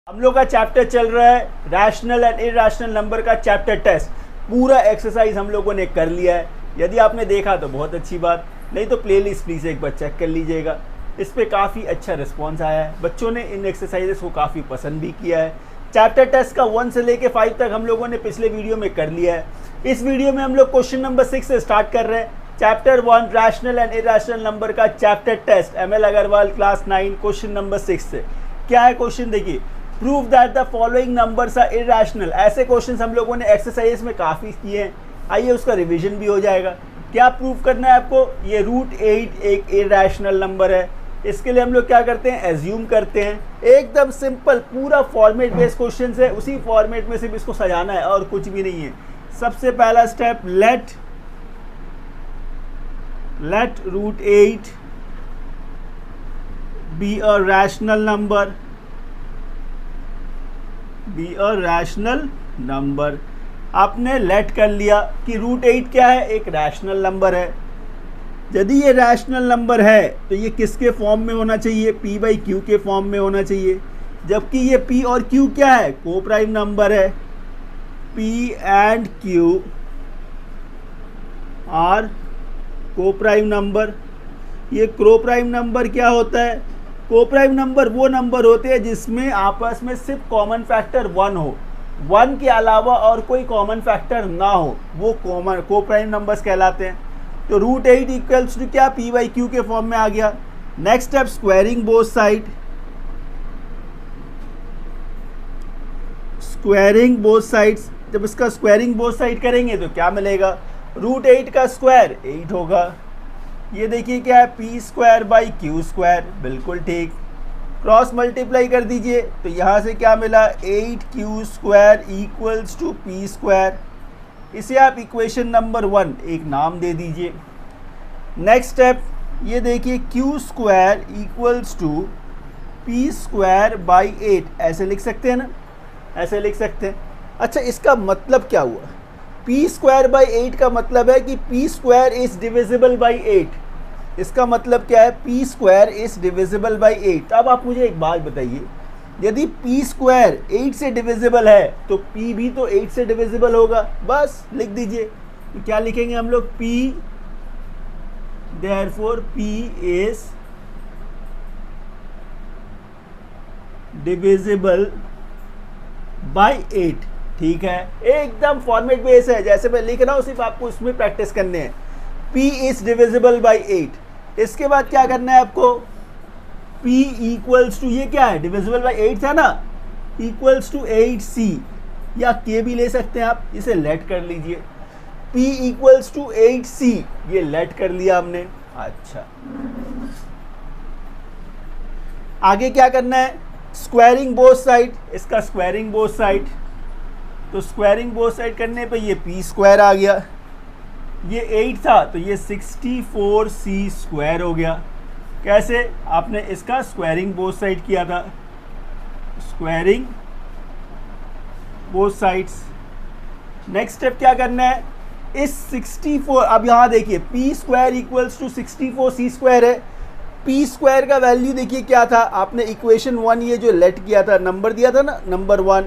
हम लोग का चैप्टर चल रहा है रैशनल एंड इरैशनल नंबर का चैप्टर टेस्ट। पूरा एक्सरसाइज हम लोगों ने कर लिया है। यदि आपने देखा तो बहुत अच्छी बात, नहीं तो प्लेलिस्ट प्लीज़ एक बार चेक कर लीजिएगा। इस पे काफ़ी अच्छा रिस्पांस आया है, बच्चों ने इन एक्सरसाइजेस को काफ़ी पसंद भी किया है। चैप्टर टेस्ट का 1 से लेके 5 तक हम लोगों ने पिछले वीडियो में कर लिया है। इस वीडियो में हम लोग क्वेश्चन नंबर 6 से स्टार्ट कर रहे हैं। Chapter 1 rational and irrational number का chapter test, ML Agarwal class 9 question number 6 से। क्या है क्वेश्चन, देखिए, prove that the following numbers are irrational. ऐसे क्वेश्चंस हम लोगों ने एक्सरसाइज में काफ़ी किए हैं, आइए उसका रिवीजन भी हो जाएगा। क्या प्रूव करना है आपको, ये √8 एक इरैशनल नंबर है। इसके लिए हम लोग क्या करते हैं, एज्यूम करते हैं। एकदम सिंपल, पूरा फॉर्मेट बेस्ड क्वेश्चन है, उसी फॉर्मेट में सिर्फ इसको सजाना है और कुछ भी नहीं है। सबसे पहला step, let √8 be a rational number. आपने लेट कर लिया कि √8 क्या है, एक रैशनल नंबर है। यदि ये रैशनल नंबर है तो ये किसके फॉर्म में होना चाहिए, P/Q के फॉर्म में होना चाहिए। जबकि ये P और Q क्या है, को प्राइम नंबर है। P and Q are coprime number. ये को प्राइम नंबर क्या होता है, को प्राइम नंबर वो नंबर होते हैं जिसमें आपस में सिर्फ कॉमन फैक्टर 1 हो, 1 के अलावा और कोई कॉमन फैक्टर ना हो, वो कॉमन को प्राइम नंबर्स कहलाते हैं। तो √8 इक्वल्स टू क्या, P/Q के फॉर्म में आ गया। Next step, squaring both side. Squaring both sides, जब इसका स्क्वायरिंग बोथ साइड करेंगे तो क्या मिलेगा, √8 का स्क्वायर 8 होगा। ये देखिए क्या है, P²/Q², बिल्कुल ठीक। क्रॉस मल्टीप्लाई कर दीजिए तो यहाँ से क्या मिला, 8Q² इक्वल्स टू P²। इसे आप इक्वेशन नंबर 1 एक नाम दे दीजिए। नेक्स्ट स्टेप, ये देखिए Q² इक्वल्स टू P²/8, ऐसे लिख सकते हैं ना, ऐसे लिख सकते हैं। अच्छा, इसका मतलब क्या हुआ, P²/8 का मतलब है कि P² इज डिविजिबल बाई 8। इसका मतलब क्या है, P² इज डिविजिबल बाई 8। अब आप मुझे एक बात बताइए, यदि P² 8 से डिविजिबल है तो P भी तो 8 से डिविजिबल होगा। बस लिख दीजिए, तो क्या लिखेंगे हम लोग, P, therefore P is divisible by 8। ठीक है, एकदम फॉर्मेट बेस है, जैसे मैं लिख रहा हूँ सिर्फ आपको उसमें प्रैक्टिस करने हैं। P is divisible by 8। इसके बाद क्या करना है आपको, P इक्वल्स टू, ये क्या है, डिविजिबल बाई 8 था ना, इक्वल्स टू 8C, या K भी ले सकते हैं आप, इसे लेट कर लीजिए। P इक्वल्स टू 8C, ये लेट कर लिया हमने। अच्छा, आगे क्या करना है, स्क्वायरिंग बोथ साइड। इसका स्क्वायरिंग बोथ साइड, तो स्क्वायरिंग बोथ साइड करने पे ये P² आ गया, ये 8 था तो ये 64C² हो गया। कैसे, आपने इसका स्क्वायरिंग बोथ साइड किया था, squaring both sides. Next step क्या करना है, इस 64, अब यहाँ देखिए P² इक्वल्स टू 64C² है। P² का वैल्यू देखिए क्या था, आपने इक्वेशन 1 ये जो लेट किया था, नंबर दिया था ना, number 1,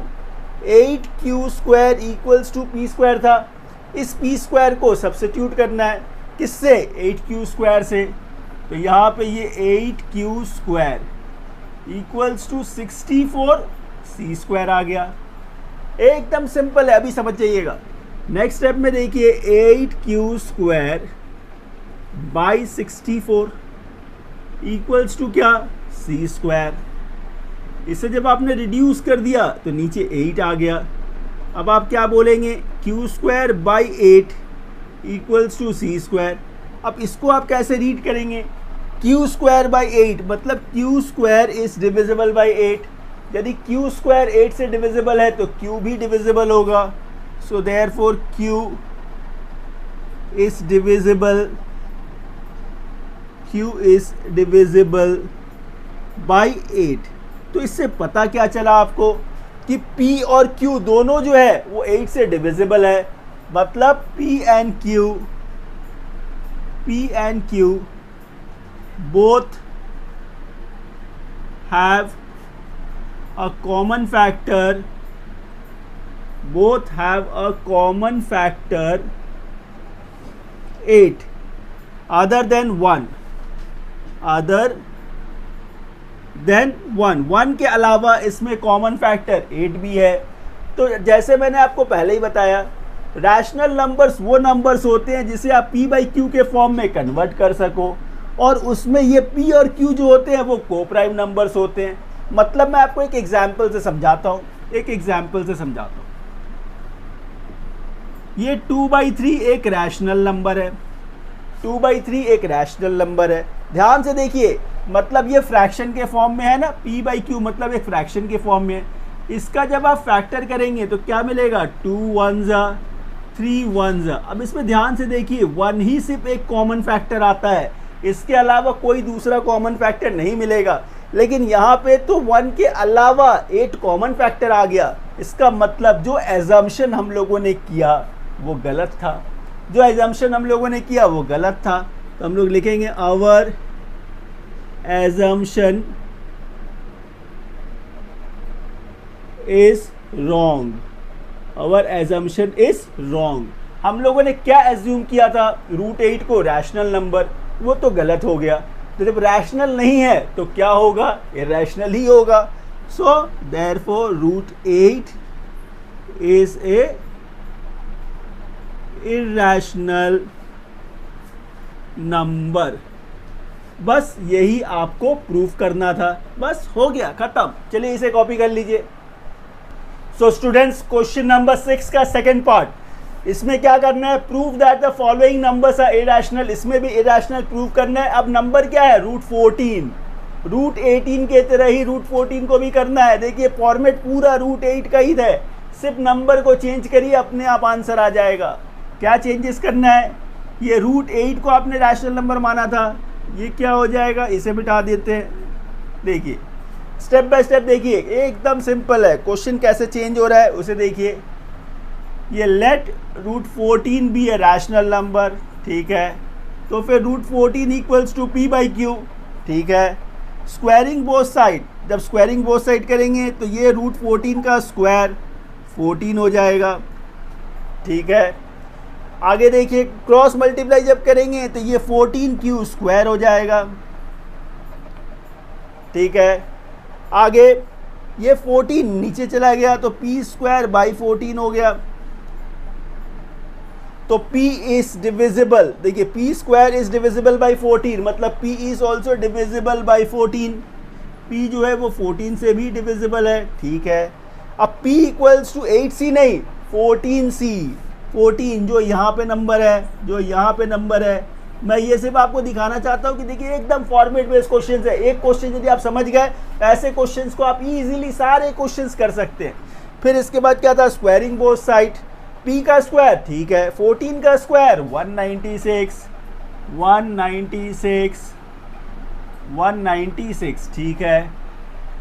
8Q² equals to P² था। इस P² को सब्स्टिट्यूट करना है, किससे, 8Q² से। तो यहाँ पे ये 8Q² इक्वल्स टू 64C² आ गया। एकदम सिंपल है, अभी समझ जाइएगा। नेक्स्ट स्टेप में देखिए 8Q² बाई 64 इक्वल्स टू क्या, C²। इसे जब आपने रिड्यूस कर दिया तो नीचे 8 आ गया। अब आप क्या बोलेंगे, Q² by 8 equals to C²। अब इसको आप कैसे रीड करेंगे, Q² बाई 8 मतलब Q² इज डिविजिबल बाई 8। यदि Q² 8 से डिविजिबल है तो Q भी डिविजिबल होगा। So therefore Q is divisible by 8। तो इससे पता क्या चला आपको कि P और Q दोनों जो है वो 8 से डिविजिबल है। मतलब P and Q both have a common factor, both have a common factor 8 other than 1, other than 1, 1 के अलावा इसमें कॉमन फैक्टर 8 भी है। तो जैसे मैंने आपको पहले ही बताया, रैशनल नंबर्स वो नंबर्स होते हैं जिसे आप p बाई क्यू के फॉर्म में कन्वर्ट कर सको, और उसमें ये p और q जो होते हैं वो को प्राइम नंबर्स होते हैं। मतलब मैं आपको एक एग्जाम्पल से समझाता हूँ, ये 2/3 एक रैशनल नंबर है, 2/3 एक रैशनल नंबर है। ध्यान से देखिए, मतलब ये फ्रैक्शन के फॉर्म में है ना, p बाई क्यू मतलब एक फ्रैक्शन के फॉर्म में है। इसका जब आप फैक्टर करेंगे तो क्या मिलेगा, 2 1s 3 1s। अब इसमें ध्यान से देखिए, 1 ही सिर्फ एक कॉमन फैक्टर आता है, इसके अलावा कोई दूसरा कॉमन फैक्टर नहीं मिलेगा। लेकिन यहाँ पे तो 1 के अलावा 8 कॉमन फैक्टर आ गया। इसका मतलब जो एजम्पशन हम लोगों ने किया वो गलत था, तो हम लोग लिखेंगे आवर एजम्पशन इज रॉन्ग, हम लोगों ने क्या एज्यूम किया था, √8 को रैशनल नंबर, वो तो गलत हो गया। तो जब रैशनल नहीं है तो क्या होगा, इरैशनल ही होगा। So therefore √8 is a irrational number. बस यही आपको प्रूफ करना था, बस हो गया, खत्म। चलिए इसे कॉपी कर लीजिए। सो स्टूडेंट्स, क्वेश्चन नंबर 6 का सेकंड पार्ट, इसमें क्या करना है, prove that the following numbers are irrational. इसमें भी इरैशनल प्रूव करना है। अब नंबर क्या है, √14, √18 के तरह ही √14 को भी करना है। देखिए फॉर्मेट पूरा √8 का ही है, सिर्फ नंबर को चेंज करिए, अपने आप आंसर आ जाएगा। क्या चेंजेस करना है, ये √8 को आपने रैशनल नंबर माना था, ये क्या हो जाएगा, इसे मिटा देते हैं। देखिए स्टेप बाय स्टेप देखिए, एकदम सिंपल है। क्वेश्चन कैसे चेंज हो रहा है उसे देखिए। ये लेट √14 भी है रैशनल नंबर, ठीक है, तो फिर √14 equals to p by q, ठीक है। स्क्वायरिंग बोथ साइड, जब स्क्वायरिंग बोथ साइड करेंगे तो ये √14 का स्क्वायर 14 हो जाएगा, ठीक है। आगे देखिए क्रॉस मल्टीप्लाई जब करेंगे तो ये 14q स्क्वायर हो जाएगा, ठीक है। आगे ये 14 नीचे चला गया तो p स्क्वायर बाई 14 हो गया, तो p इज डिविजिबल। देखिए p square is divisible by 14, मतलब p is also divisible by 14। p जो है वो 14 से भी डिविजिबल है, ठीक है। अब p इक्वल्स टू 8c नहीं, 14c, 14 जो यहाँ पे नंबर है, मैं ये सिर्फ आपको दिखाना चाहता हूँ कि देखिए एकदम फॉर्मेट बेस्ड क्वेश्चन है। एक क्वेश्चन यदि आप समझ गए, ऐसे क्वेश्चंस को आप इजीली सारे क्वेश्चंस कर सकते हैं। फिर इसके बाद क्या था, स्क्वायरिंग बोथ साइड, p का स्क्वायर, ठीक है, 14 का स्क्वायर 196, ठीक है।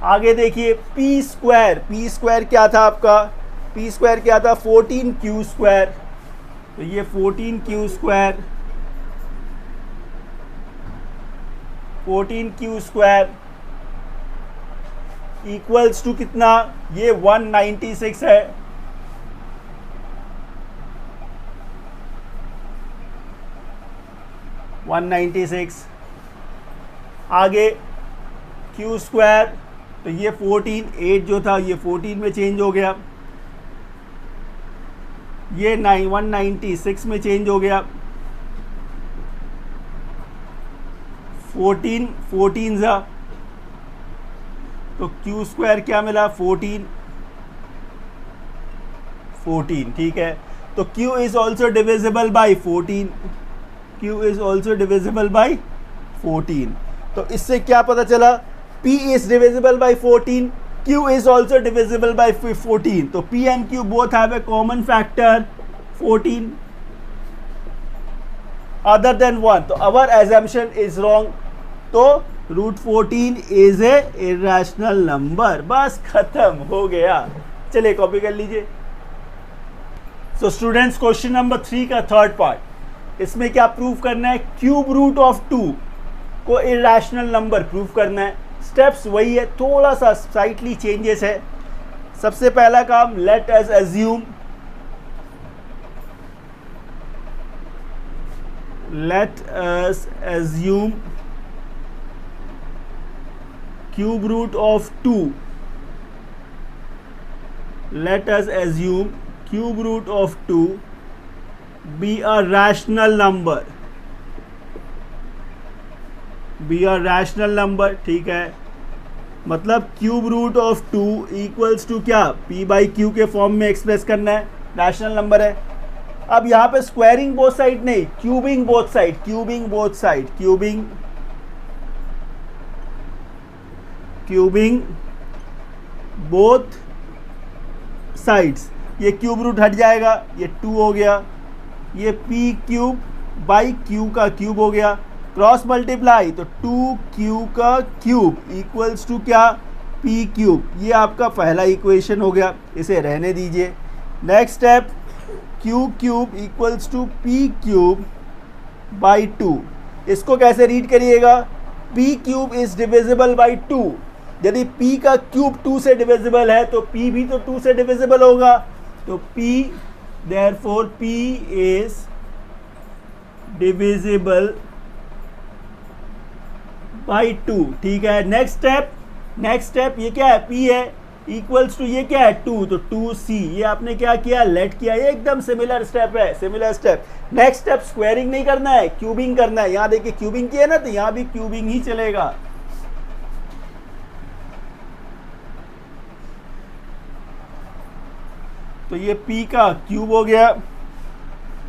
आगे देखिए p स्क्वायर क्या था आपका, p स्क्वायर क्या था, 14q स्क्वायर, तो ये 14q स्क्वायर इक्वल्स टू कितना, ये 196 है, आगे q स्क्वायर, तो ये 8 जो था ये 14 में चेंज हो गया, ये 196 में चेंज हो गया, 14 जा, तो q स्क्वायर क्या मिला, 14, ठीक है। तो q is also divisible by 14, तो इससे क्या पता चला, p is divisible by 14, q is also divisible by 14, तो p and q both have a common factor 14 other than 1, तो अवर एजम्पशन इज रॉन्ग, तो √14 इज ए इरैशनल नंबर। बस खत्म हो गया। चलिए कॉपी कर लीजिए। सो स्टूडेंट्स, क्वेश्चन नंबर 3 का थर्ड पार्ट, इसमें क्या प्रूफ करना है, क्यूब रूट ऑफ 2 को इरैशनल नंबर प्रूफ करना है। स्टेप्स वही है, थोड़ा सा स्लाइटली चेंजेस है। सबसे पहला काम, let us assume cube root of 2, let us assume cube root of 2 be a rational number, ठीक है। मतलब cube root of 2 equals to क्या, p बाई क्यू के फॉर्म में एक्सप्रेस करना है, रैशनल नंबर है। अब यहाँ पे स्क्वायरिंग बोथ साइड नहीं, क्यूबिंग बोथ साइड्स। ये क्यूब रूट हट जाएगा, ये 2 हो गया, ये p क्यूब बाई q का क्यूब हो गया, क्रॉस मल्टीप्लाई तो 2q का क्यूब इक्वल्स टू क्या, p क्यूब। ये आपका पहला इक्वेशन हो गया, इसे रहने दीजिए। Next step, q cube equals to p cube by 2। इसको कैसे रीड करिएगा, p cube is divisible by 2। यदि p का क्यूब 2 से डिविजिबल है तो p भी तो 2 से डिविजिबल होगा, तो p therefore p is divisible by 2, ठीक है। नेक्स्ट स्टेप ये क्या है, p है इक्वल्स टू ये क्या है 2, तो 2c। ये आपने क्या किया, लेट किया, ये एकदम सिमिलर स्टेप है, नेक्स्ट स्टेप स्क्वायरिंग नहीं करना है, क्यूबिंग करना है। यहाँ देखिए क्यूबिंग किया ना, तो यहाँ भी क्यूबिंग ही चलेगा। तो ये p का क्यूब हो गया,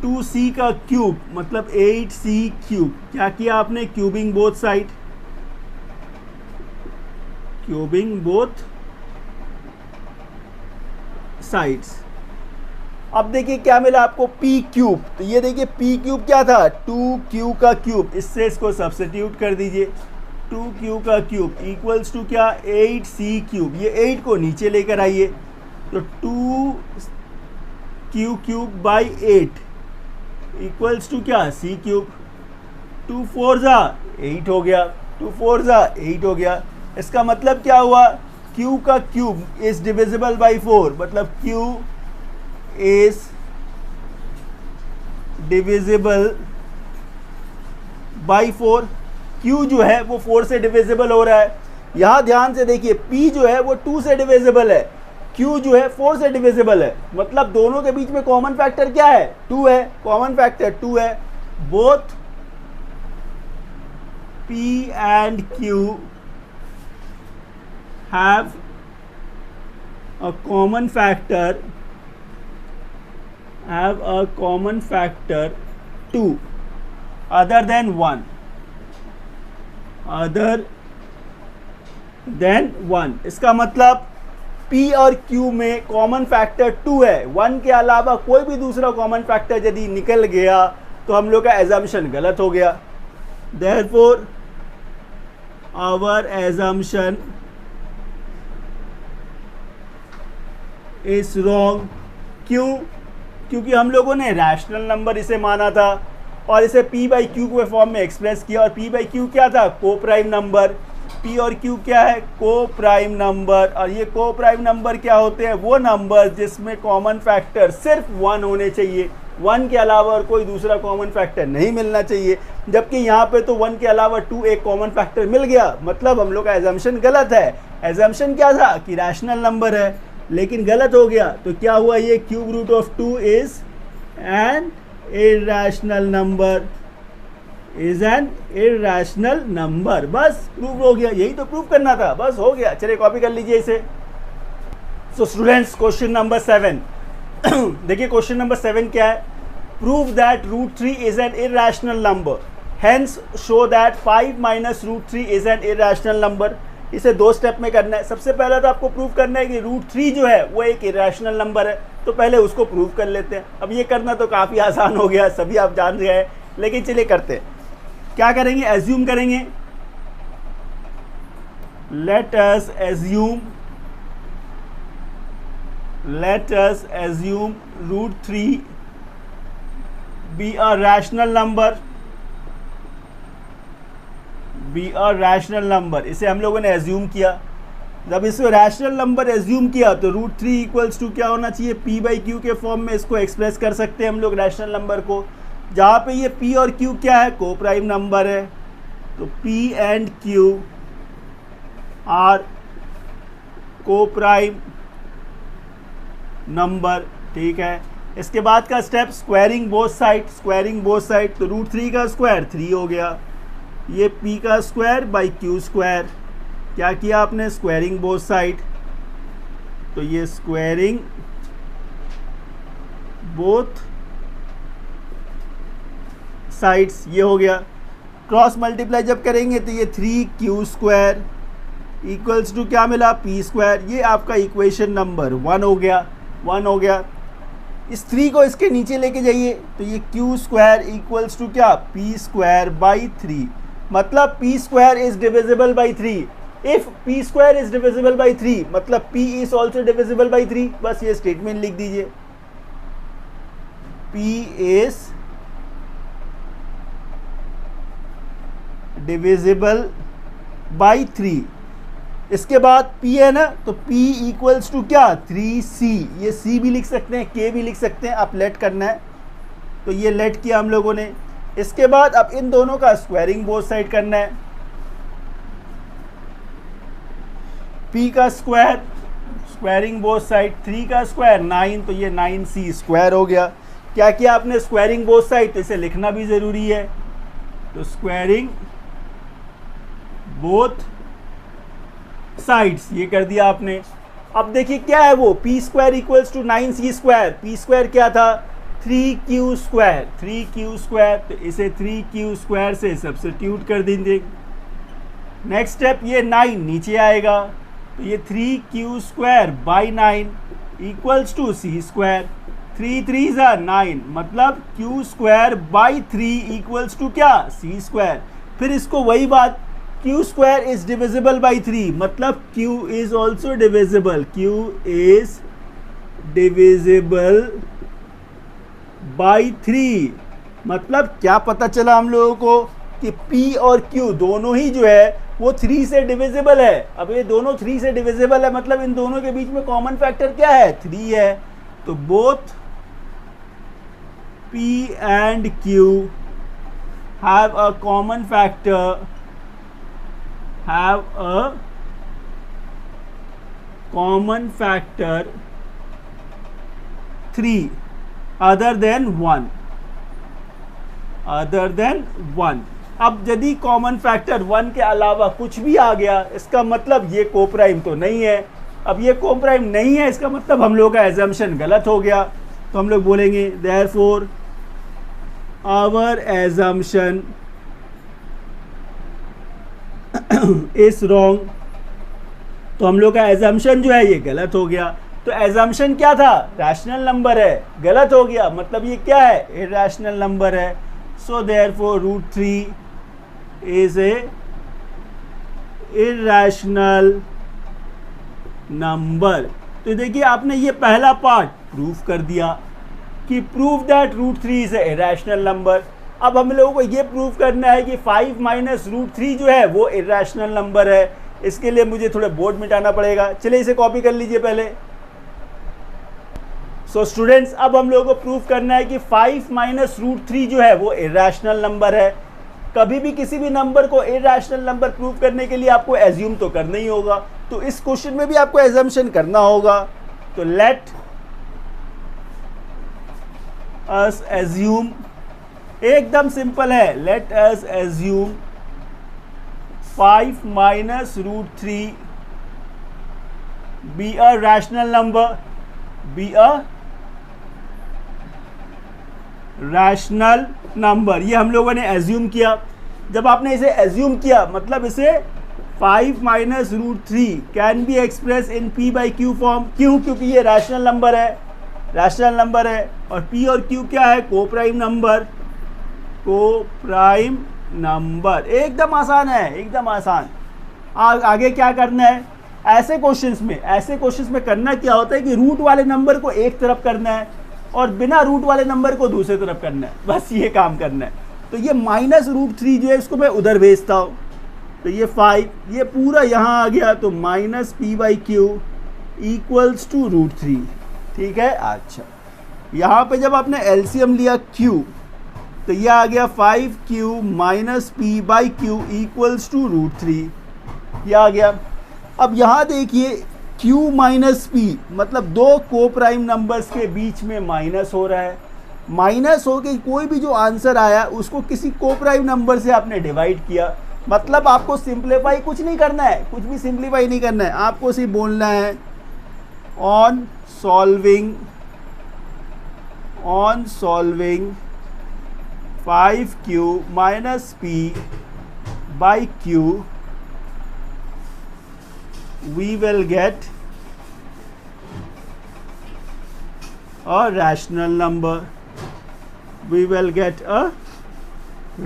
2c का क्यूब मतलब 8c क्यूब। क्या किया आपने, क्यूबिंग बोथ साइड्स। अब देखिए क्या मिला आपको, p क्यूब। तो ये देखिए p क्यूब क्या था, 2q का क्यूब, इससे इसको सब्स्टिट्यूट कर दीजिए, 2q का क्यूब इक्वल्स टू क्या, 8c क्यूब। ये 8 को नीचे लेकर आइए, तो 2q cube by 8 equals to क्या, c क्यूब। 2 4 जा 8 हो गया, इसका मतलब क्या हुआ, q का क्यूब इज डिविजिबल बाई 4, मतलब q is divisible by 4। q जो है वो 4 से डिविजिबल हो रहा है। यहाँ ध्यान से देखिए, p जो है वो 2 से डिविजिबल है, q जो है 4 से डिविजिबल है, मतलब दोनों के बीच में कॉमन फैक्टर क्या है, 2 है, कॉमन फैक्टर 2 है। Both p and q have a common factor 2 other than 1। इसका मतलब p और q में कॉमन फैक्टर 2 है, 1 के अलावा कोई भी दूसरा कॉमन फैक्टर यदि निकल गया तो हम लोग का एजम्पशन गलत हो गया। Therefore our assumption is wrong. क्यों, क्योंकि हम लोगों ने रैशनल नंबर इसे माना था और इसे p बाई क्यू के फॉर्म में एक्सप्रेस किया, और p बाई क्यू क्या था, को प्राइम नंबर। p और q क्या है, को प्राइम नंबर। और ये को प्राइम नंबर क्या होते हैं, वो नंबर जिसमें कॉमन फैक्टर सिर्फ 1 होने चाहिए, 1 के अलावा और कोई दूसरा कॉमन फैक्टर नहीं मिलना चाहिए। जबकि यहाँ पे तो 1 के अलावा 2 एक कॉमन फैक्टर मिल गया, मतलब हम लोग का एजम्पशन गलत है। एजम्पशन क्या था कि रैशनल नंबर है, लेकिन गलत हो गया। तो क्या हुआ, ये cube root of 2 is an irrational number, बस प्रूव हो गया। यही तो प्रूव करना था, बस हो गया। चलिए कॉपी कर लीजिए इसे। सो स्टूडेंट्स, क्वेश्चन नंबर 7 देखिए क्वेश्चन नंबर 7 क्या है, prove that root 3 is an irrational number, hence show that 5 minus root 3 is an irrational number. इसे 2 स्टेप में करना है। सबसे पहला तो आपको प्रूव करना है कि रूट 3 जो है वो एक इरैशनल नंबर है, तो पहले उसको प्रूव कर लेते हैं। अब ये करना तो काफ़ी आसान हो गया, सभी आप जान रहे हैं, लेकिन चलिए करते हैं। क्या करेंगे, एज्यूम करेंगे, let us assume root 3 be a rational number, be a rational number, इसे हम लोगों ने एज्यूम किया। जब इसको रैशनल नंबर एज्यूम किया तो √3 इक्वल्स टू क्या होना चाहिए, p बाई क्यू के फॉर्म में इसको एक्सप्रेस कर सकते हैं हम लोग रैशनल नंबर को, जहाँ पे ये p और q क्या है, को प्राइम नंबर है। तो p and q are coprime number, ठीक है। इसके बाद का step squaring both side, squaring both side, तो √3 का स्क्वायर 3 हो गया, ये p का स्क्वायर बाई q स्क्वायर, क्या किया आपने, स्क्वायरिंग बोथ साइड, तो ये स्क्वायरिंग बोथ साइड्स ये हो गया। क्रॉस मल्टीप्लाई जब करेंगे तो ये 3q स्क्वायर इक्वल्स टू क्या मिला, p स्क्वायर, ये आपका इक्वेशन नंबर 1 हो गया, 1 हो गया। इस 3 को इसके नीचे लेके जाइए तो ये q स्क्वायर इक्वल्स टू क्या, p स्क्वायर बाई 3, मतलब p square is divisible by 3। If p square is divisible by 3 मतलब p is also divisible by 3, बस ये स्टेटमेंट लिख दीजिए, p इज डिविजिबल बाई 3। इसके बाद p है ना, तो p इक्वल्स टू क्या, 3c, ये c भी लिख सकते हैं, k भी लिख सकते हैं, आप लेट करना है, तो ये लेट किया हम लोगों ने। इसके बाद अब इन दोनों का स्क्वायरिंग बोथ साइड करना है, p का स्क्वायर स्क्वायरिंग बोथ साइड, 3 का स्क्वायर 9, तो ये 9c स्क्वायर हो गया। क्या किया आपने, स्क्वायरिंग बोथ साइड, तो इसे लिखना भी ज़रूरी है, तो स्क्वायरिंग बोथ साइड्स ये कर दिया आपने। अब देखिए क्या है वो, p square equals to 9c square, p square क्या था, 3q स्क्वायर, 3q स्क्वायर, तो इसे 3q स्क्वायर से सब्स्टिट्यूट कर देंगे। नेक्स्ट स्टेप, ये 9 नीचे आएगा, तो ये 3q square by 9 equals to c square, 3 3 9, मतलब q square by 3 equals to क्या, c स्क्वायर। फिर इसको वही बात, q square is divisible by 3, मतलब q is also divisible, q is divisible by 3, मतलब क्या पता चला हम लोगों को कि p और q दोनों ही जो है वो 3 से डिविजिबल है। अब ये दोनों 3 से डिविजिबल है, मतलब इन दोनों के बीच में कॉमन फैक्टर क्या है, 3 है, तो both p and q have a common factor, have a common factor 3 other than 1, other than 1। अब यदि कॉमन फैक्टर 1 के अलावा कुछ भी आ गया, इसका मतलब ये कोप्राइम तो नहीं है। अब ये कोप्राइम नहीं है, इसका मतलब हम लोग का एजम्पशन गलत हो गया, तो हम लोग बोलेंगे therefore our assumption is wrong, तो हम लोग का एजम्पशन जो है ये गलत हो गया। तो एजम्पशन क्या था, रैशनल नंबर है, गलत हो गया, मतलब ये क्या है, इरैशनल नंबर है। So therefore √3 is a irrational number. तो देखिए आपने ये पहला पार्ट प्रूफ कर दिया कि prove that √3 is a irrational number. अब हम लोगों को ये प्रूफ करना है कि 5 माइनस √3 जो है वो इरैशनल नंबर है। इसके लिए मुझे थोड़ा बोर्ड मिटाना पड़ेगा, चलिए इसे कॉपी कर लीजिए पहले। सो स्टूडेंट्स, अब हम लोगों को प्रूफ करना है कि 5 माइनस √3 जो है वो इरैशनल नंबर है। कभी भी किसी भी नंबर को इरैशनल नंबर प्रूफ करने के लिए आपको एज्यूम तो करना ही होगा, तो इस क्वेश्चन में भी आपको एजम्पशन करना होगा। तो लेट अस एज्यूम, एकदम सिंपल है, late us assume 5 minus √3 be a rational number, be a rational number. ये हम लोगों ने एज्यूम किया। जब आपने इसे एज्यूम किया मतलब इसे 5 minus √3 can be express in p by Q form. क्यों? क्योंकि ये रैशनल नंबर है, रैशनल नंबर है, और p और q क्या है, को प्राइम नंबर, को प्राइम नंबर। एकदम आसान है, एकदम आसान। आगे क्या करना है, ऐसे क्वेश्चंस में करना क्या होता है कि रूट वाले नंबर को एक तरफ करना है और बिना रूट वाले नंबर को दूसरी तरफ करना है, बस ये काम करना है। तो ये माइनस √3 जो है इसको मैं उधर भेजता हूँ, तो ये 5, ये पूरा यहाँ आ गया, तो minus p by q equals to √3। ठीक है। अच्छा, यहाँ पे जब आपने एलसीएम लिया Q, तो ये आ गया 5Q minus p by q equals to √3, ये आ गया। अब यहाँ देखिए Q माइनस पी, मतलब दो को प्राइम नंबर्स के बीच में माइनस हो रहा है। माइनस हो के कोई भी जो आंसर आया उसको किसी को प्राइम नंबर से आपने डिवाइड किया, मतलब आपको सिंप्लीफाई कुछ नहीं करना है, कुछ भी सिंप्लीफाई नहीं करना है, आपको सिर्फ बोलना है on solving 5Q minus p by Q we will get a rational number, we will get a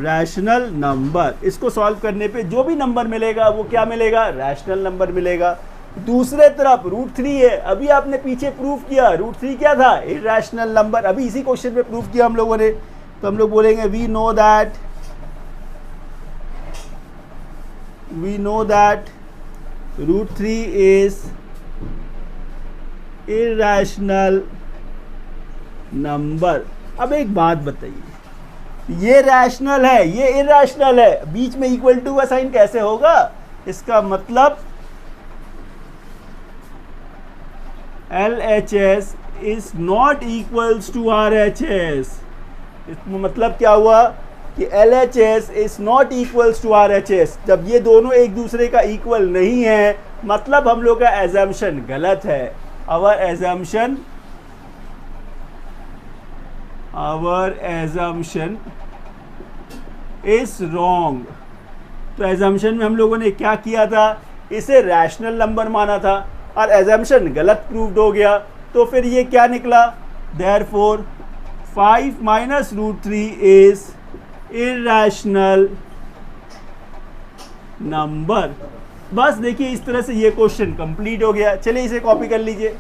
rational number। इसको सॉल्व करने पे जो भी नंबर मिलेगा वो क्या मिलेगा, रैशनल नंबर मिलेगा। दूसरे तरफ √3 है, अभी आपने पीछे प्रूव किया √3 क्या था, इरैशनल नंबर, अभी इसी क्वेश्चन पे प्रूव किया हम लोगों ने। तो हम लोग बोलेंगे we know that √3 is irrational number। अब एक बात बताइए, ये रैशनल है, ये इरैशनल है, बीच में इक्वल टू का साइन कैसे होगा? इसका मतलब LHS is not equals to RHS। इसका मतलब क्या हुआ कि LHS is not equals to RHS। जब ये दोनों एक दूसरे का इक्वल नहीं है, मतलब हम लोग का एजम्पशन गलत है। our assumption is wrong। तो एजम्पशन में हम लोगों ने क्या किया था, इसे रैशनल नंबर माना था और एजम्पशन गलत प्रूव्ड हो गया। तो फिर ये क्या निकला, therefore 5 minus √3 is irrational number. बस देखिए इस तरह से ये क्वेश्चन कंप्लीट हो गया। चलिए इसे कॉपी कर लीजिए।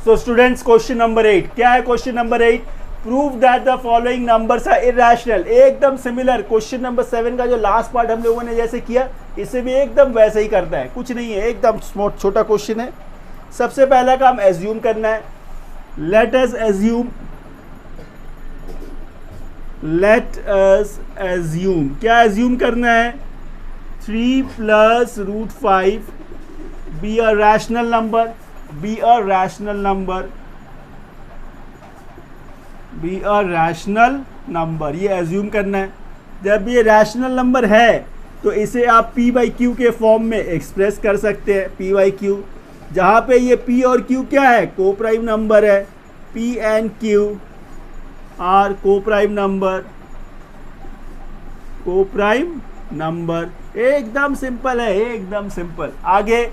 सो स्टूडेंट्स, क्वेश्चन नंबर 8 क्या है? Question number 8, prove that the following numbers are irrational. एकदम सिमिलर क्वेश्चन नंबर 7 का जो लास्ट पार्ट हम लोगों ने जैसे किया, इसे भी एकदम वैसे ही करता है, कुछ नहीं है, एकदम छोटा क्वेश्चन है। सबसे पहला काम एज्यूम करना है। लेट अस एज्यूम, क्या एज्यूम करना है? 3 plus √5 be a rational number, be a rational number। ये एज्यूम करना है। जब ये रैशनल नंबर है तो इसे आप P बाई Q के फॉर्म में एक्सप्रेस कर सकते हैं, P बाई Q, जहाँ पे ये P और Q क्या है, को प्राइम नंबर है। P and Q are coprime number. एकदम सिंपल है, एकदम सिंपल। आगे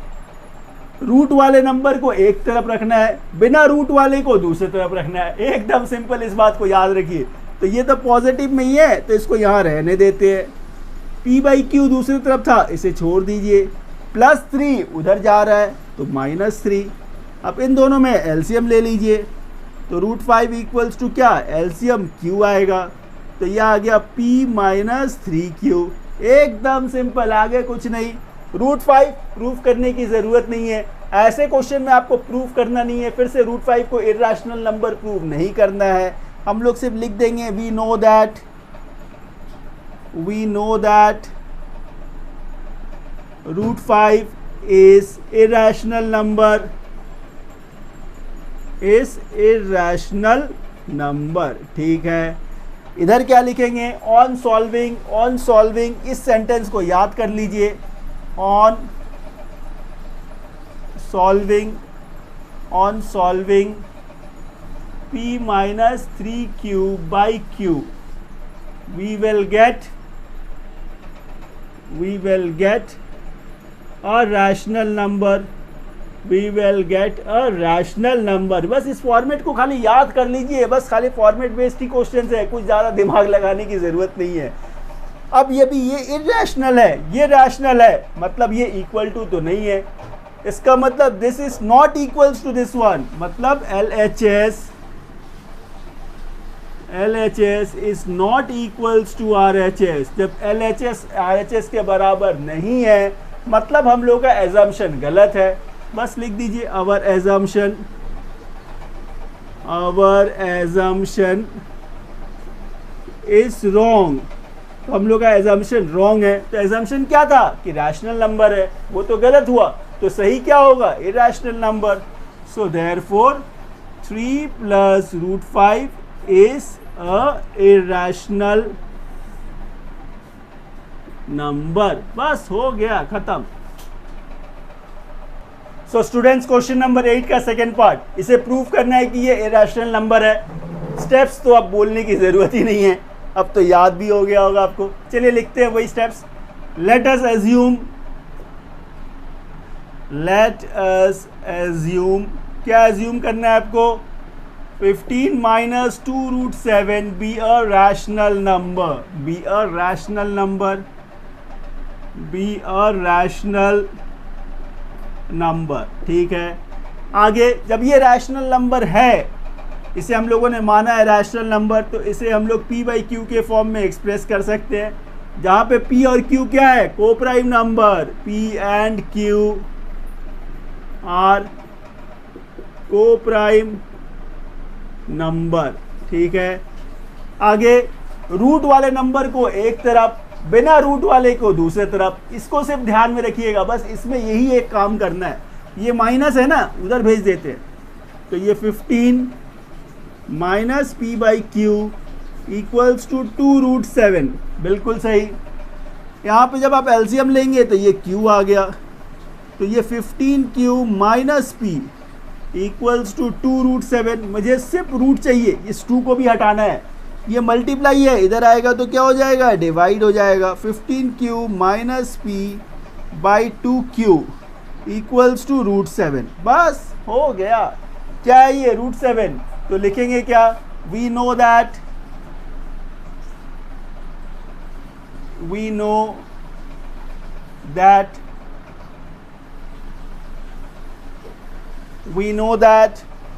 रूट वाले नंबर को एक तरफ रखना है, बिना रूट वाले को दूसरी तरफ रखना है, एकदम सिंपल, इस बात को याद रखिए। तो ये तो पॉजिटिव में ही है तो इसको यहाँ रहने देते हैं। P बाई क्यू दूसरी तरफ था, इसे छोड़ दीजिए। +3 उधर जा रहा है तो -3। अब इन दोनों में एलसीएम ले लीजिए, तो √5 इक्वल्स टू क्या, एलसीएम Q आएगा, तो यह आ गया P माइनस 3Q। एकदम सिंपल, आगे कुछ नहीं। √5 प्रूफ करने की ज़रूरत नहीं है, ऐसे क्वेश्चन में आपको प्रूफ करना नहीं है, फिर से √5 को इरैशनल नंबर प्रूव नहीं करना है। हम लोग सिर्फ लिख देंगे we know that √5 is irrational number. ठीक है, इधर क्या लिखेंगे, ऑन सॉल्विंग। इस सेंटेंस को याद कर लीजिए, on solving P minus 3Q by Q, we will get a rational number। बस इस फॉर्मेट को खाली याद कर लीजिए, बस खाली फॉर्मेट बेस्ड ही क्वेश्चन है, कुछ ज़्यादा दिमाग लगाने की ज़रूरत नहीं है। अब ये इरैशनल है, ये रैशनल है, मतलब ये इक्वल टू तो नहीं है, इसका मतलब this is not equals to this one, मतलब LHS is not equals to RHS। जब LHS RHS के बराबर नहीं है मतलब हम लोग का एजम्पशन गलत है। बस लिख दीजिए आवर एजम्पशन इज रॉन्ग। तो हम लोग का एजम्पशन रॉन्ग है। तो एजम्पशन क्या था कि रैशनल नंबर है, वो तो गलत हुआ। तो सही क्या होगा? Irrational number. So therefore 3 + √5 is a irrational number. बस हो गया, खत्म। सो स्टूडेंट्स, क्वेश्चन नंबर 8 का सेकेंड पार्ट, इसे प्रूव करना है कि ये इरैशनल नंबर है। स्टेप्स तो अब बोलने की जरूरत ही नहीं है, अब तो याद भी हो गया होगा आपको। चलिए लिखते हैं वही स्टेप्स। लेट अस एज्यूम, क्या एज्यूम करना है आपको? 15 - 2√7 बी अ रैशनल नंबर, ठीक है। आगे जब ये रैशनल नंबर है, इसे हम लोगों ने माना है रैशनल नंबर, तो इसे हम लोग P/Q के फॉर्म में एक्सप्रेस कर सकते हैं, जहाँ पे P और Q क्या है? Coprime number. P and Q are coprime number, ठीक है। आगे रूट वाले नंबर को एक तरफ, बिना रूट वाले को दूसरे तरफ। इसको सिर्फ ध्यान में रखिएगा, बस इसमें यही एक काम करना है। ये माइनस है ना, उधर भेज देते हैं। तो ये 15 - P/Q इक्वल्स टू 2√7, बिल्कुल सही। यहाँ पे जब आप एलसीएम लेंगे तो ये Q आ गया, तो ये 15Q - P इक्वल्स टू 2√7। मुझे सिर्फ रूट चाहिए, इस 2 को भी हटाना है। ये मल्टीप्लाई है, इधर आएगा तो क्या हो जाएगा? डिवाइड हो जाएगा। 15Q - P/2Q equals to √7। बस हो गया। क्या है ये? √7। तो लिखेंगे क्या? वी नो दैट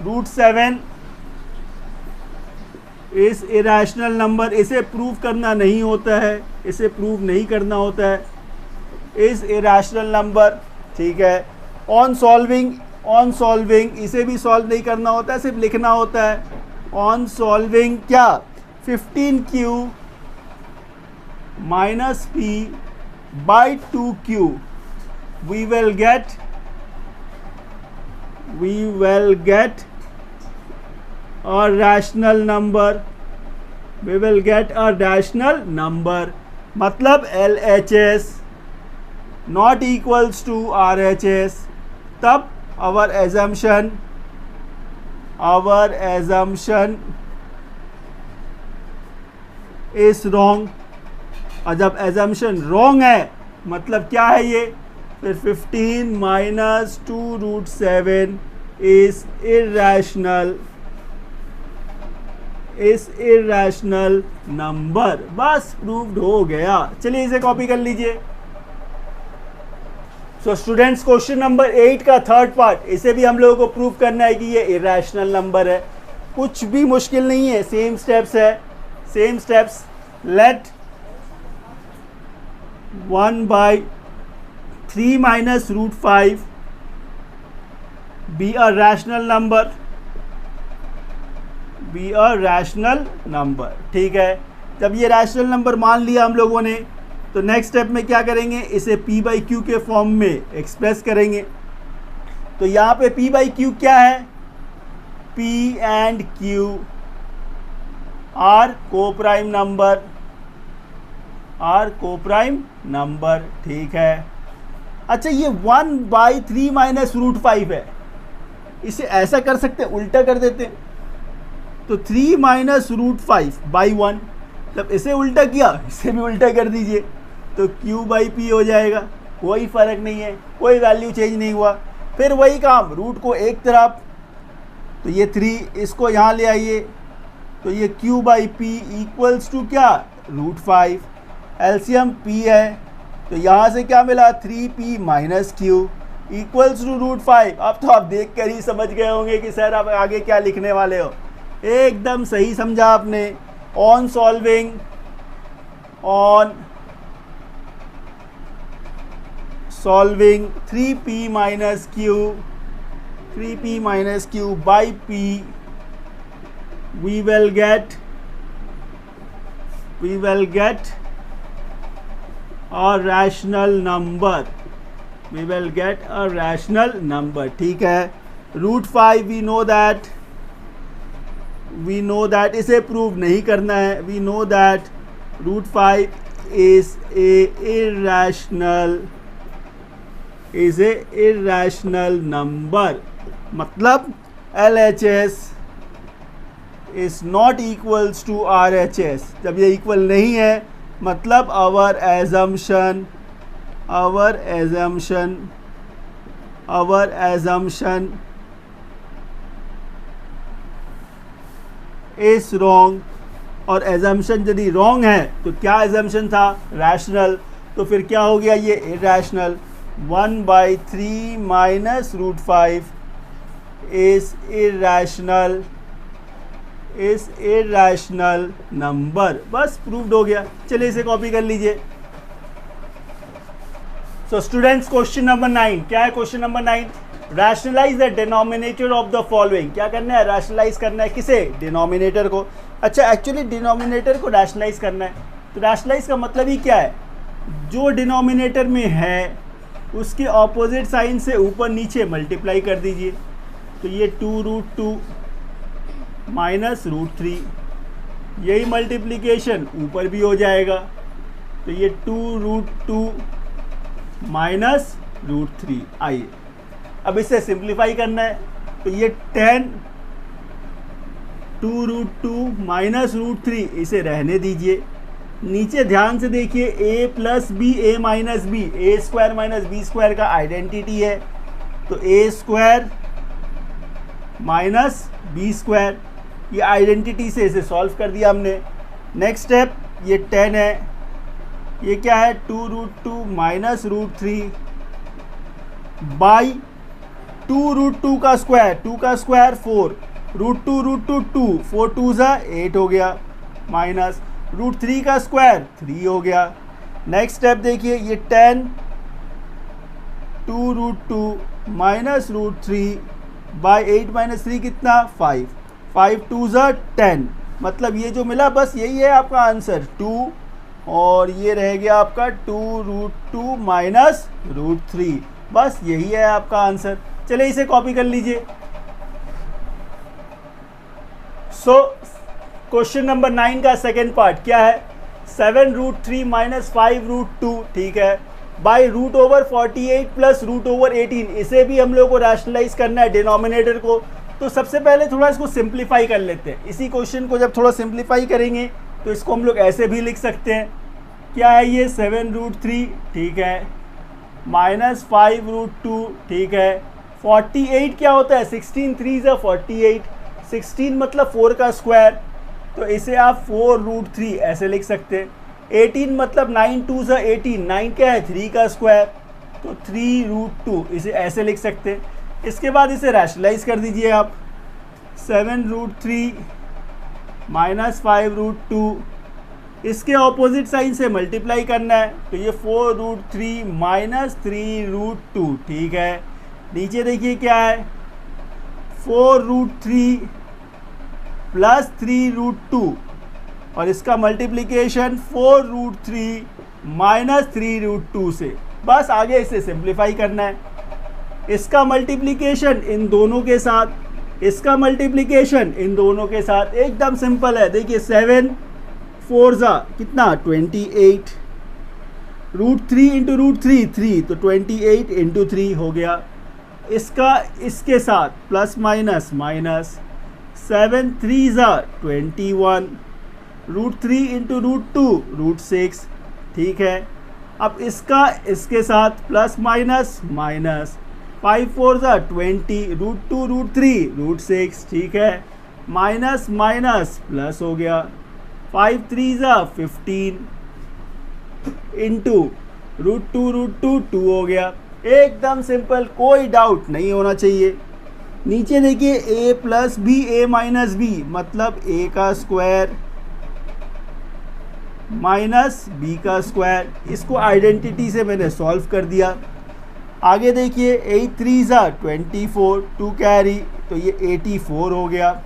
√7 इस इरैशनल नंबर। इसे प्रूव करना नहीं होता है, इसे प्रूव नहीं करना होता है, इस इरैशनल नंबर, ठीक है। ऑन सॉल्विंग इसे भी सॉल्व नहीं करना होता है, सिर्फ लिखना होता है। ऑन सॉल्विंग क्या? 15Q - P/2Q we will get a rational number। मतलब LHS not equals to RHS, तब our assumption is wrong। और जब assumption wrong है मतलब क्या है ये? फिर 15 - 2√7 is irrational number। बस प्रूव्ड हो गया। चलिए इसे कॉपी कर लीजिए। सो स्टूडेंट्स, क्वेश्चन नंबर 8 का थर्ड पार्ट, इसे भी हम लोगों को प्रूव करना है कि ये इरैशनल नंबर है। कुछ भी मुश्किल नहीं है, सेम स्टेप्स है, same steps. Late 1/3 - √5 be a rational number, ठीक है। जब ये रैशनल नंबर मान लिया हम लोगों ने, तो नेक्स्ट स्टेप में क्या करेंगे? इसे P/Q के फॉर्म में एक्सप्रेस करेंगे। तो यहाँ पे P/Q क्या है? P and Q are coprime number, ठीक है। अच्छा, ये 1/3 - √5 है, इसे ऐसा कर सकते हैं, उल्टा कर देते हैं। तो 3 - √5/1, जब इसे उल्टा किया इसे भी उल्टा कर दीजिए, तो Q/P हो जाएगा। कोई फ़र्क नहीं है, कोई वैल्यू चेंज नहीं हुआ। फिर वही काम, रूट को एक तरफ, तो ये 3 इसको यहाँ ले आइए, तो ये Q/P इक्वल्स टू क्या? √5। एलसीएम P है, तो यहाँ से क्या मिला? 3P - Q equals to √5। अब तो आप देख कर ही समझ गए होंगे कि सर आप आगे क्या लिखने वाले हो। एकदम सही समझा आपने। On solving 3p minus q by p, we will get a rational number. ठीक है। √5 we know that इसे प्रूव नहीं करना है। we know that √5 is a irrational number, मतलब LHS is not equals to RHS। जब ये इक्वल नहीं है मतलब our assumption is wrong। और assumption यदि wrong है तो क्या assumption था? rational। तो फिर क्या हो गया ये? irrational। 1/3 minus √5 is irrational number। बस प्रूव्ड हो गया। चलिए इसे कॉपी कर लीजिए। सो स्टूडेंट्स, क्वेश्चन नंबर 9 क्या है? Question number 9, rationalise the denominator of the following. क्या करना है? रैशनलाइज करना है। किसे? डिनोमिनेटर को। अच्छा, एक्चुअली डिनोमिनेटर को रैशनलाइज करना है। तो रैशनलाइज का मतलब ही क्या है? जो डिनोमिनेटर में है उसके ऑपोजिट साइन से ऊपर नीचे मल्टीप्लाई कर दीजिए। तो ये 2√2 माइनस √3, यही मल्टीप्लिकेशन ऊपर भी हो जाएगा। तो ये 2√2 माइनस √3। आइए अब इसे सिंप्लीफाई करना है। तो ये 10 2√2 माइनस √3 इसे रहने दीजिए। नीचे ध्यान से देखिए, a plus b a minus b, a square minus b square का आइडेंटिटी है। तो a square minus b square, ये आइडेंटिटी से इसे सॉल्व कर दिया हमने। नेक्स्ट स्टेप, ये 10 है, ये क्या है? 2√2 माइनस √3 बाई 2√2 का स्क्वायर, 2 का स्क्वायर 4, √2 2, 4 2 8 हो गया, माइनस √3 का स्क्वायर 3 हो गया। नेक्स्ट स्टेप देखिए, ये 10 2√2 माइनस √3 बाई 8 माइनस 3 कितना? 5, 5 2 10, मतलब ये जो मिला बस यही है आपका आंसर 2, और ये रह गया आपका 2√2 माइनस √3, बस यही है आपका आंसर। चलिए इसे कॉपी कर लीजिए। सो क्वेश्चन नंबर 9 का सेकेंड पार्ट क्या है? 7√3 माइनस 5√2, ठीक है, बाई √48 प्लस √18, इसे भी हम लोग को रैशनलाइज करना है डिनोमिनेटर को। तो सबसे पहले थोड़ा इसको सिंप्लीफाई कर लेते हैं। इसी क्वेश्चन को जब थोड़ा सिंप्लीफाई करेंगे तो इसको हम लोग ऐसे भी लिख सकते हैं। क्या है ये? 7√3, ठीक है, माइनस 5√2, ठीक है, 48 क्या होता है? 16 3 48, 16 मतलब 4 का स्क्वायर, तो इसे आप 4√3 ऐसे लिख सकते हैं। 18 मतलब 9 2 18, 9 क्या है? 3 का स्क्वायर, तो 3√2 इसे ऐसे लिख सकते हैं। इसके बाद इसे रैशनलाइज कर दीजिए आप। 7√3 माइनस 5√2, इसके ऑपोजिट साइन से मल्टीप्लाई करना है, तो ये 4√3 माइनस 3√2, ठीक है। नीचे देखिए क्या है? 4√3 प्लस 3√2, और इसका मल्टीप्लिकेशन 4√3 माइनस 3√2 से। बस आगे इसे सिंप्लीफाई करना है। इसका मल्टीप्लिकेशन इन दोनों के साथ, इसका मल्टीप्लिकेशन इन दोनों के साथ, एकदम सिंपल है। देखिए 7 4 कितना? 28, √3 इंटू √3 3, तो 28 इंटू 3 हो गया। इसका इसके साथ प्लस माइनस माइनस, 7 3 21, √3 इंटू √2 √6, ठीक है। अब इसका इसके साथ प्लस माइनस माइनस, 5 4 20, √2 √3 √6, ठीक है, माइनस माइनस प्लस हो गया, 5 3 15 इंटू √2 2 हो गया। एकदम सिंपल, कोई डाउट नहीं होना चाहिए। नीचे देखिए a plus b a minus b, मतलब a का स्क्वायर माइनस b का स्क्वायर। इसको आइडेंटिटी से मैंने सॉल्व कर दिया। आगे देखिए 8 3 ज़ा 24, 2 कैरी, तो ये 84 हो गया।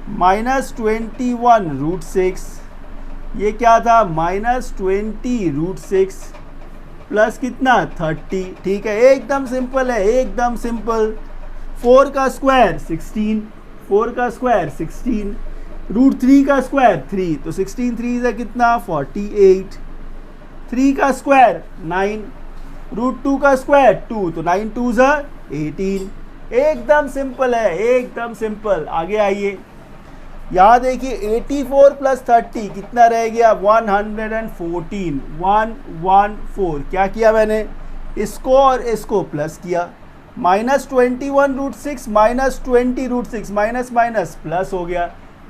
माइनस 21 रूट 6, ये क्या था, माइनस 20 रूट 6 प्लस कितना 30। ठीक है, एकदम सिंपल है, एकदम सिंपल। 4 का स्क्वायर 16, 4 का स्क्वायर 16, रूट 3 का स्क्वायर 3, तो 16 3 ज़ा कितना 48। 3 का स्क्वायर 9, रूट 2 का स्क्वायर 2, तो 9 2 ज़ा 18। एकदम सिंपल है, एकदम सिंपल। आगे आइए, यहाँ देखिए 84 प्लस 30 कितना रह गया 114, 114। क्या किया मैंने, इसको और इसको प्लस किया। Minus 21 root 6 minus 20 root 6, minus minus plus हो गया,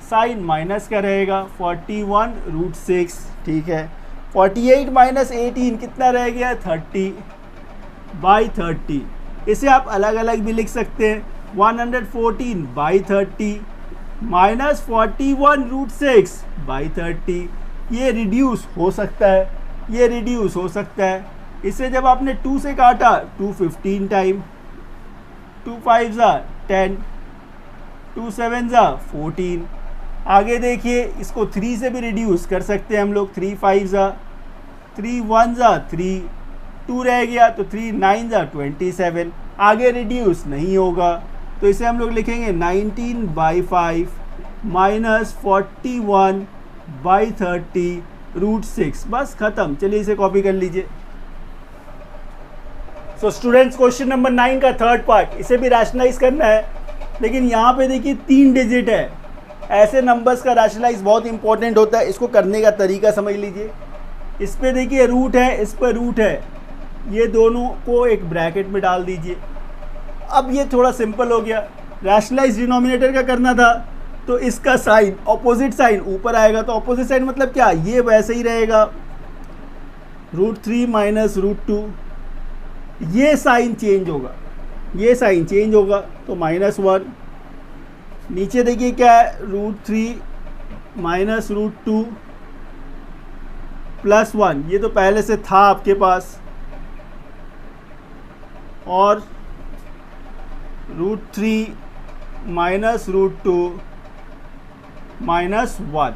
साइन माइनस का रहेगा 41 रूट 6। ठीक है, 48 माइनस 18 कितना रह गया 30/30। इसे आप अलग अलग भी लिख सकते हैं, 114/30 माइनस 41 रूट 6/30। ये रिड्यूस हो सकता है, ये रिड्यूस हो सकता है। इसे जब आपने 2 से काटा 2 15 टाइम, 2 5 ज़ा 10, 2 7 ज़ा 14। आगे देखिए, इसको 3 से भी रिड्यूस कर सकते हैं हम लोग, 3 5 ज़ा 3, 1 ज़ा 3, 2 रह गया, तो 3 9 ज़ा 27। आगे रिड्यूस नहीं होगा, तो इसे हम लोग लिखेंगे 19/5 माइनस 41/30 रूट 6। बस ख़त्म। चलिए इसे कॉपी कर लीजिए। सो स्टूडेंट्स, क्वेश्चन नंबर 9 का थर्ड पार्ट, इसे भी रैशनलाइज करना है, लेकिन यहाँ पे देखिए 3 डिजिट है। ऐसे नंबर्स का रैशनलाइज बहुत इंपॉर्टेंट होता है। इसको करने का तरीका समझ लीजिए। इस पे देखिए रूट है, इस पर रूट है, ये दोनों को एक ब्रैकेट में डाल दीजिए। अब ये थोड़ा सिंपल हो गया। रैशनलाइज डिनोमिनेटर का करना था, तो इसका साइन, ऑपोजिट साइन ऊपर आएगा, तो ऑपोजिट साइन मतलब क्या, ये वैसे ही रहेगा, रूट 3 माइनस रूट 2। ये साइन चेंज होगा, ये साइन चेंज होगा, तो -1। नीचे देखिए क्या है, रूट 3 माइनस रूट 2 प्लस 1, ये तो पहले से था आपके पास, और रूट 3 माइनस रूट 2 माइनस 1।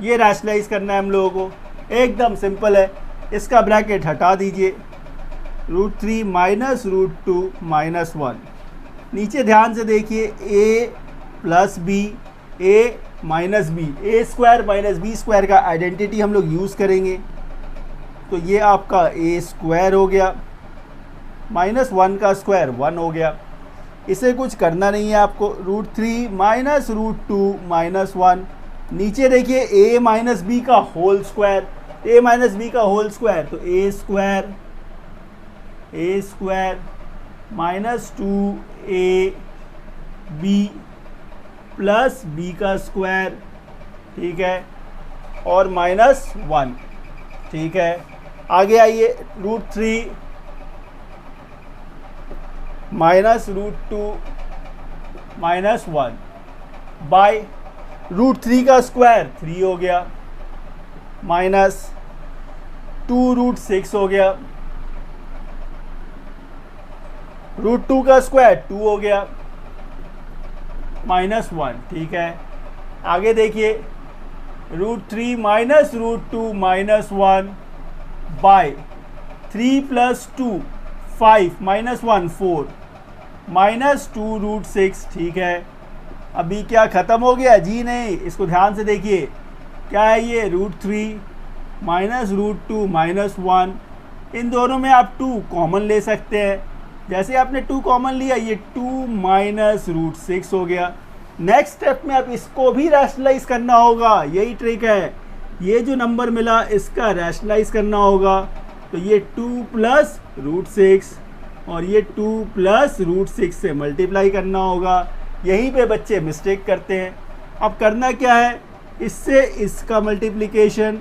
ये रैशनलाइज करना है हम लोगों को, एकदम सिंपल है। इसका ब्रैकेट हटा दीजिए, रूट 3 माइनस रूट 2 माइनस 1। नीचे ध्यान से देखिए, a plus b, a minus b, a square minus b square का आइडेंटिटी हम लोग यूज़ करेंगे, तो ये आपका a स्क्वायर हो गया, -1 का स्क्वायर 1 हो गया। इसे कुछ करना नहीं है आपको, रूट 3 माइनस रूट 2 माइनस 1। नीचे देखिए a माइनस बी का whole square, a minus b का होल स्क्वायर, तो a square minus 2ab plus b का स्क्वायर, ठीक है, और -1। ठीक है, आगे आइए, root 3 minus root 2 minus 1 by root 3 का स्क्वायर 3 हो गया, माइनस 2 रूट 6 हो गया, रूट 2 का स्क्वायर 2 हो गया, -1। ठीक है, आगे देखिए, root 3 minus root 2 minus 1 by 3 plus 2 5 -1 4 -2 root 6। ठीक है, अभी क्या ख़त्म हो गया जी? नहीं, इसको ध्यान से देखिए, क्या है ये, रूट 3 माइनस रूट 2 माइनस 1। इन दोनों में आप 2 कॉमन ले सकते हैं। जैसे आपने 2 कॉमन लिया, ये 2 माइनस रूट 6 हो गया। नेक्स्ट स्टेप में आप इसको भी रैशनलाइज करना होगा, यही ट्रिक है। ये जो नंबर मिला इसका रैशनलाइज करना होगा, तो ये 2 प्लस रूट 6 और ये 2 प्लस रूट 6 से मल्टीप्लाई करना होगा। यहीं पे बच्चे मिस्टेक करते हैं। अब करना क्या है, इससे इसका मल्टीप्लिकेशन,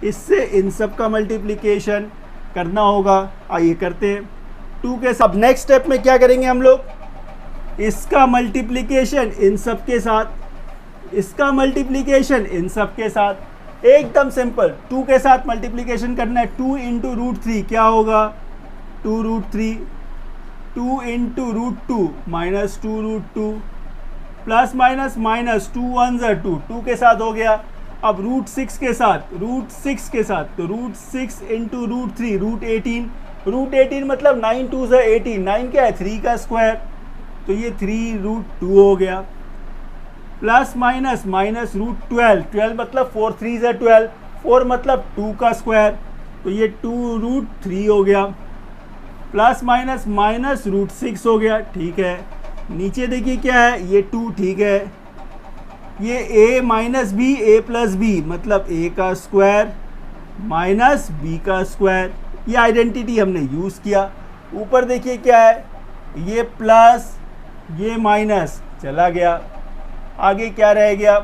इससे इन सब का मल्टीप्लिकेशन करना होगा। आइए करते हैं 2 के सब। नेक्स्ट स्टेप में क्या करेंगे हम लोग, इसका मल्टीप्लिकेशन इन सब के साथ, इसका मल्टीप्लिकेशन इन सब के साथ, एकदम सिंपल। 2 के साथ मल्टीप्लिकेशन करना है, 2 इंटू रूट 3 क्या होगा 2 root 3, 2 into root 2 minus 2 root 2, plus minus minus 2 1 ज़ा 2, 2 के साथ हो गया। अब रूट 6 के साथ, रूट 6 के साथ तो root 6 into root 3 root 18, root 18 मतलब 9 2 ज़ा 18, 9 क्या है 3 का स्क्वायर, तो ये 3 रूट 2 हो गया। प्लस माइनस माइनस रूट 12, 12 मतलब 4 3 ज़ा 12, 4 मतलब 2 का स्क्वायर, तो ये 2 रूट 3 हो गया। प्लस माइनस माइनस रूट 6 हो गया, ठीक है। नीचे देखिए क्या है, ये 2, ठीक है। ये a minus b, a plus b मतलब a का स्क्वायर माइनस b का स्क्वायर, ये आइडेंटिटी हमने यूज़ किया। ऊपर देखिए क्या है, ये प्लस ये माइनस चला गया, आगे क्या रह गया,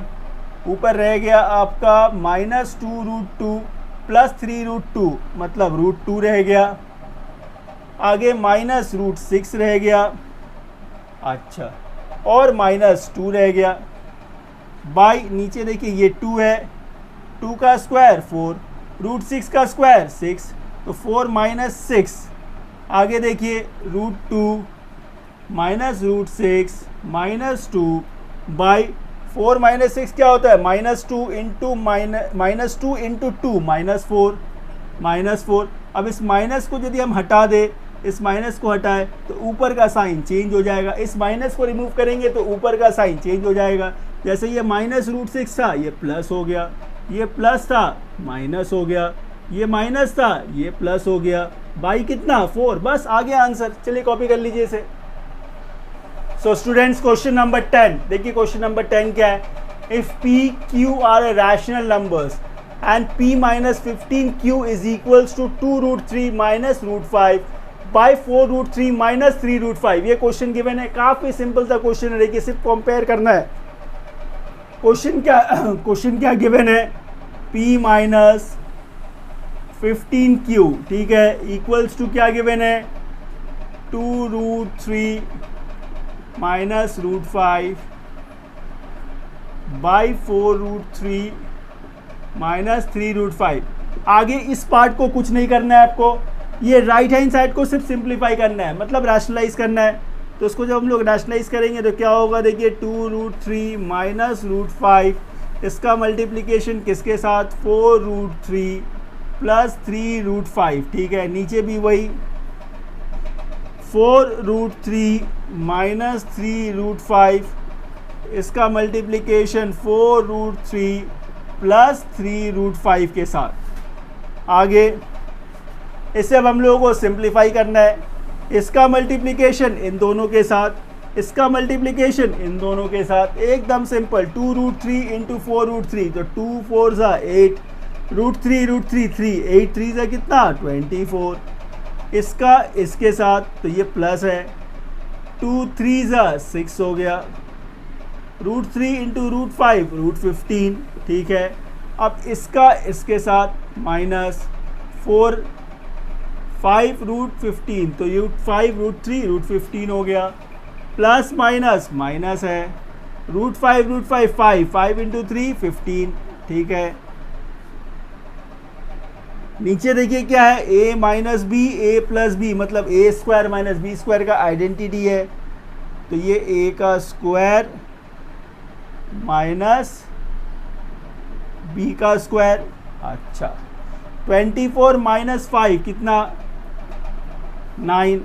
ऊपर रह गया आपका माइनस 2 रूट 2 प्लस 3 रूट 2 मतलब रूट 2 रह गया, आगे माइनस रूट 6 रह गया, अच्छा, और माइनस 2 रह गया। बाई नीचे देखिए ये 2 है, 2 का स्क्वायर 4, रूट 6 का स्क्वायर 6, तो 4 माइनस 6, आगे देखिए root 2 minus root 6 minus 2 by 4 minus 6 क्या होता है minus 2 into minus 2 into 2 minus 4। अब इस माइनस को यदि हम हटा दें, इस माइनस को हटाएं तो ऊपर का साइन चेंज हो जाएगा, इस माइनस को रिमूव करेंगे तो ऊपर का साइन चेंज हो जाएगा। जैसे ये माइनस रूट 6 था ये प्लस हो गया, ये प्लस था माइनस हो गया, ये माइनस था ये प्लस हो गया, बाई कितना 4, बस आ गया आंसर। चलिए कॉपी कर लीजिए इसे। सो स्टूडेंट्स क्वेश्चन नंबर 10, देखिए क्वेश्चन नंबर 10 क्या है, if p q are a rational numbers and p minus 15q is equals to 2 root 3 minus root 5 by 4 root 3 minus 3 root 5। ये क्वेश्चन गिवन है, काफ़ी सिंपल सा क्वेश्चन है, देखिए सिर्फ कंपेयर करना है। क्वेश्चन क्या गिवन है, p माइनस 15q, ठीक है, इक्वल्स टू क्या गिवन है 2 root 3 minus root 5 by 4 root 3 minus 3 root 5। आगे इस पार्ट को कुछ नहीं करना है आपको, ये राइट हैंड साइड को सिर्फ सिंप्लीफाई करना है, मतलब रैशनलाइज करना है। तो उसको जब हम लोग रैशनलाइज करेंगे तो क्या होगा, देखिए 2 रूट 3 माइनस रूट 5, इसका मल्टीप्लिकेशन किसके साथ 4 रूट 3 प्लस 3 रूट 5, ठीक है। नीचे भी वही 4 रूट 3 माइनस 3 रूट 5, इसका मल्टीप्लिकेशन 4 रूट 3 प्लस 3 रूट 5 के साथ। आगे इसे अब हम लोगों को सिंप्लीफाई करना है, इसका मल्टीप्लिकेशन इन दोनों के साथ, इसका मल्टीप्लिकेशन इन दोनों के साथ, एकदम सिंपल। 2 रूट 3 इंटू 4 रूट 3 तो 2 4 ज़ा 8, रूट 3 3, 8 3 ज़ा कितना 24, इसका इसके साथ तो ये प्लस है, 2 3 ज़ा 6 हो गया, रूट 3 इंटू रूट 5 रूट 15, ठीक है। अब इसका इसके साथ माइनस 4 5 रूट 15, तो रूट 5 रूट 3 रूट 15 हो गया, प्लस माइनस माइनस है, रूट 5 5 इंटू 3 15, ठीक है। नीचे देखिए क्या है, a minus b a plus b मतलब a square minus b square का आइडेंटिटी है, तो ये a का स्क्वायर माइनस b का स्क्वायर, अच्छा। 24 माइनस 5 कितना 9,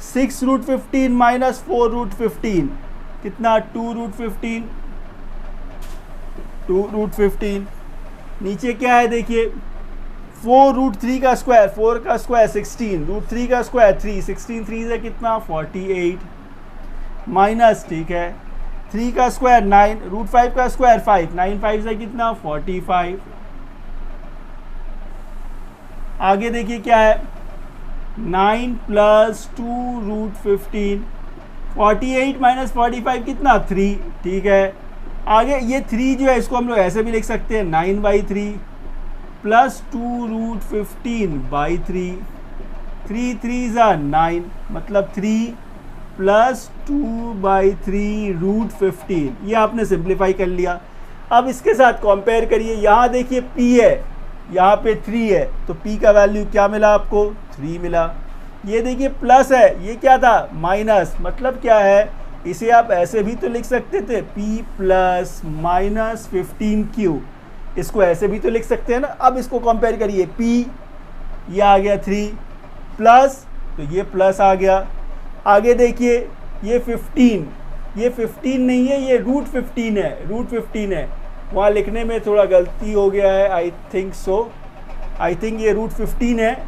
6 रूट 15 माइनस 4 रूट 15 कितना 2 रूट 15, 2 रूट 15। नीचे क्या है देखिए 4 रूट 3 का स्क्वायर, 4 का स्क्वायर 16, रूट 3 का स्क्वायर 3, 16 3 से कितना 48 माइनस, ठीक है, 3 का स्क्वायर 9, रूट 5 का स्क्वायर 5, 9 5 से कितना 45। आगे देखिए क्या है 9 प्लस 2 रूट 15, 48 माइनस 45 कितना 3, ठीक है। आगे ये 3 जो है इसको हम लोग ऐसे भी लिख सकते हैं 9/3 प्लस 2 रूट 15/3, 3 3 ज़ा 9 मतलब 3 प्लस 2/3√15, ये आपने सिंप्लीफाई कर लिया। अब इसके साथ कंपेयर करिए, यहाँ देखिए p है, यहाँ पे 3 है, तो p का वैल्यू क्या मिला आपको, 3 मिला। ये देखिए प्लस है, ये क्या था, माइनस, मतलब क्या है, इसे आप ऐसे भी तो लिख सकते थे, p प्लस माइनस 15q, इसको ऐसे भी तो लिख सकते हैं ना। अब इसको कंपेयर करिए, p ये आ गया 3 प्लस, तो ये प्लस आ गया। आगे देखिए ये 15, ये 15 नहीं है, ये √15 है, √15 है, वहाँ लिखने में थोड़ा गलती हो गया है, I think so, I think ये √15 है,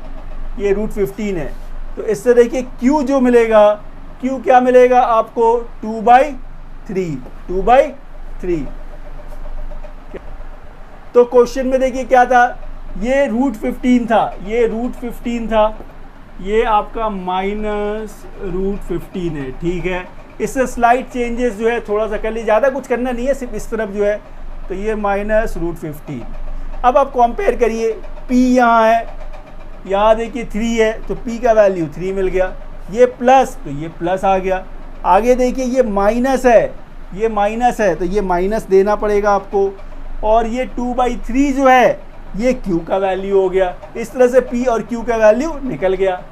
ये √15 है। तो इससे देखिए q जो मिलेगा, q क्या मिलेगा आपको, 2/3। तो क्वेश्चन में देखिए क्या था, ये √15 था, ये √15 था, ये आपका -√15 है, ठीक है। इससे स्लाइड चेंजेस जो है थोड़ा सा कर लीजिए, ज़्यादा कुछ करना नहीं है, सिर्फ इस तरफ जो है, तो ये -√15। अब आप कंपेयर करिए, p यहाँ है, यहाँ देखिए 3 है, तो p का वैल्यू 3 मिल गया। ये प्लस, तो ये प्लस आ गया। आगे देखिए ये माइनस है, ये माइनस है, तो ये माइनस देना पड़ेगा आपको। और ये 2/3 जो है, ये q का वैल्यू हो गया। इस तरह से p और q का वैल्यू निकल गया।